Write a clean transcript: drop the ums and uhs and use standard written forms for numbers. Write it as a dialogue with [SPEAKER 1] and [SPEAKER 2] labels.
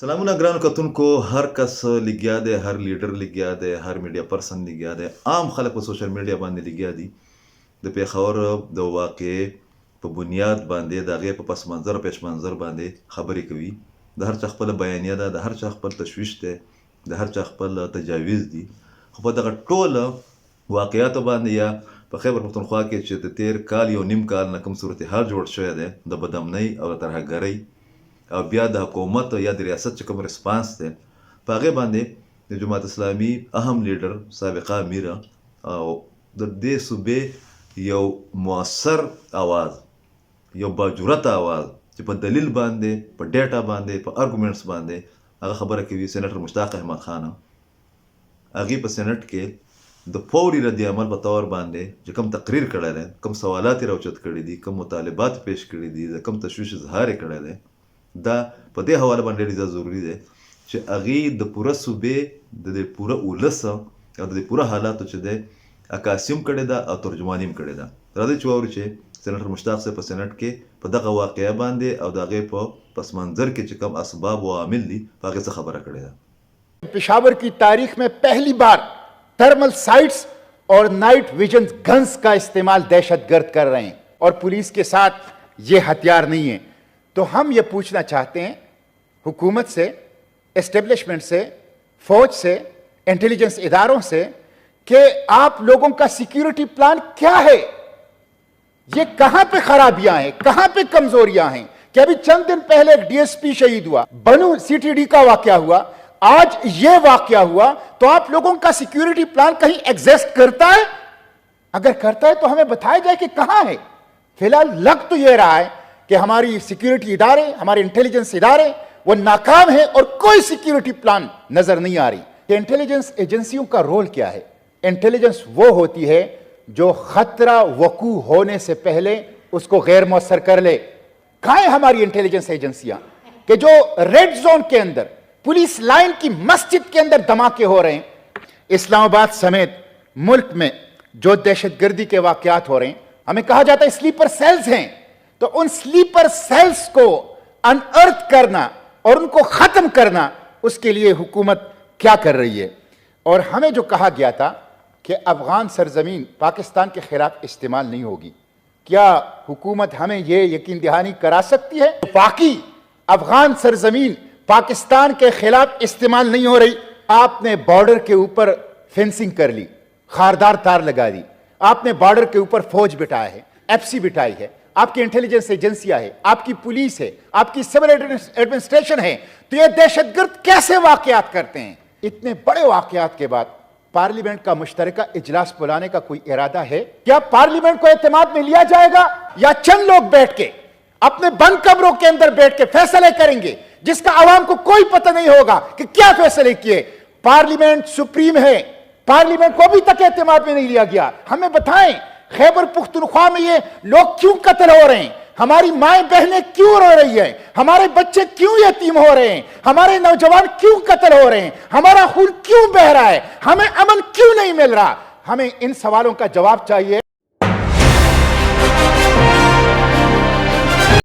[SPEAKER 1] سلامونه ګرانو کتونکو، هر کس لګیا دی، هر لیډر لګیا دی، هر میډیا پرسن لګیا دی، عام خلک په سوشل میډیا باندې لګیا دي. د پیښور د واقعې په بنیاد باندې د هغې په پس منظر او پیش منظر باندې خبرې کوي. د هر چا خپله بیانیه ده، د هر چا خپل تشویش دی، د هر چا خپل تجاویز دي. خو په دغه ټوله واقعیاتو باندې یا په خیبر پښتونخوا کې چې د تیر کال یو نیم کال نه کوم صورتحال جوړ شوی دی د بدامنۍ او د ترهګرۍ او بیا د حکومت یا د ریاست چې کوم ریسپانس دی، په هغې باندې د جماعت اسلامي اهم لیډر سابقه امیره او د دې صوبې یو مؤثر آواز، یو باجرته آواز چې په دلیل باندې، په ډیټا باندې، په ارګومنټس باندې هغه خبره کوي، سینیټر مشتاق احمد خان. هغې په سینټ کې د فوري رد عمل په طور باندې چې کوم تقریر کړی دی، کوم سوالات یې راوچت کړي دي، کوم مطالبات پیش کړي دي، د کوم تشویش اظهار یې کړی دی، دا په دې حواله باندې ډېر ضروري دی چې هغې د پوره صوبې د دې پوره ولس او د دې پوره حالاتو چې دی عکاسي هم کړې ده او ترجماني هم کړې ده. راځئ چې واورو چې سینیټر مشتاق صاحب په سینټ کې په دغه واقعه باندې او د هغې په پس منظر کې چې کوم اسباب و عامل دي په هغې څه خبره کړې ده.
[SPEAKER 2] پشاور کی تاریخ میں پہلی بار تھرمل سائٹس اور نائٹ ویژن گنز کا استعمال دہشت گرد کر رہے ہیں اور پولیس کے ساتھ یہ ہتھیار نہیں ہے. تو ہم یہ پوچھنا چاہتے ہیں حکومت سے، اسٹیبلشمنٹ سے، فوج سے، انٹیلیجنس اداروں سے کہ آپ لوگوں کا سیکیورٹی پلان کیا ہے؟ یہ کہاں پہ خرابیاں ہیں، کہاں پہ کمزوریاں ہیں؟ کہ ابھی چند دن پہلے ایک ڈی ایس پی شہید ہوا، بنو سی ٹی ڈی کا واقعہ ہوا، آج یہ واقعہ ہوا، تو آپ لوگوں کا سیکیورٹی پلان کہیں ایگزسٹ کرتا ہے؟ اگر کرتا ہے تو ہمیں بتایا جائے کہ کہاں ہے. فی الحال لگ تو یہ رہا ہے کہ ہماری سیکیورٹی ادارے، ہمارے انٹیلیجنس ادارے وہ ناکام ہیں اور کوئی سیکیورٹی پلان نظر نہیں آ رہی. کہ انٹیلیجنس ایجنسیوں کا رول کیا ہے؟ انٹیلیجنس وہ ہوتی ہے جو خطرہ وقوع ہونے سے پہلے اس کو غیر مؤثر کر لے. کہاں ہیں ہماری انٹیلیجنس ایجنسیاں کہ جو ریڈ زون کے اندر، پولیس لائن کی مسجد کے اندر دھماکے ہو رہے ہیں؟ اسلام آباد سمیت ملک میں جو دہشت گردی کے واقعات ہو رہے ہیں، ہمیں کہا جاتا ہے سلیپر سیلز ہیں. تو ان سلیپر سیلز کو انرتھ کرنا اور ان کو ختم کرنا، اس کے لیے حکومت کیا کر رہی ہے؟ اور ہمیں جو کہا گیا تھا کہ افغان سرزمین پاکستان کے خلاف استعمال نہیں ہوگی، کیا حکومت ہمیں یہ یقین دہانی کرا سکتی ہے باقی افغان سرزمین پاکستان کے خلاف استعمال نہیں ہو رہی؟ آپ نے بارڈر کے اوپر فینسنگ کر لی، خاردار تار لگا دی، آپ نے بارڈر کے اوپر فوج بٹھایا ہے، ایف سی بٹھائی ہے، آپ کی انٹیلیجنس ایجنسیاں ہے، آپ کی پولیس ہے، آپ کی سول ایڈمنسٹریشن ہے. تو یہ دہشت گرد کیسے واقعات کرتے ہیں؟ اتنے بڑے واقعات کے بعد پارلیمنٹ کا مشترکہ اجلاس بلانے کا کوئی ارادہ ہے؟ کیا پارلیمنٹ کو اعتماد میں لیا جائے گا یا چند لوگ بیٹھ کے اپنے بند کمروں کے اندر بیٹھ کے فیصلے کریں گے جس کا عوام کو کوئی پتہ نہیں ہوگا کہ کیا فیصلے کیے؟ پارلیمنٹ سپریم ہے، پارلیمنٹ کو ابھی تک اعتماد میں نہیں لیا گیا. ہمیں بتائیں خیبر پختونخوا میں یہ لوگ کیوں قتل ہو رہے ہیں؟ ہماری مائیں بہنیں کیوں رو رہی ہیں؟ ہمارے بچے کیوں یتیم ہو رہے ہیں؟ ہمارے نوجوان کیوں قتل ہو رہے ہیں؟ ہمارا خون کیوں بہہ رہا ہے؟ ہمیں امن کیوں نہیں مل رہا؟ ہمیں ان سوالوں کا جواب چاہیے.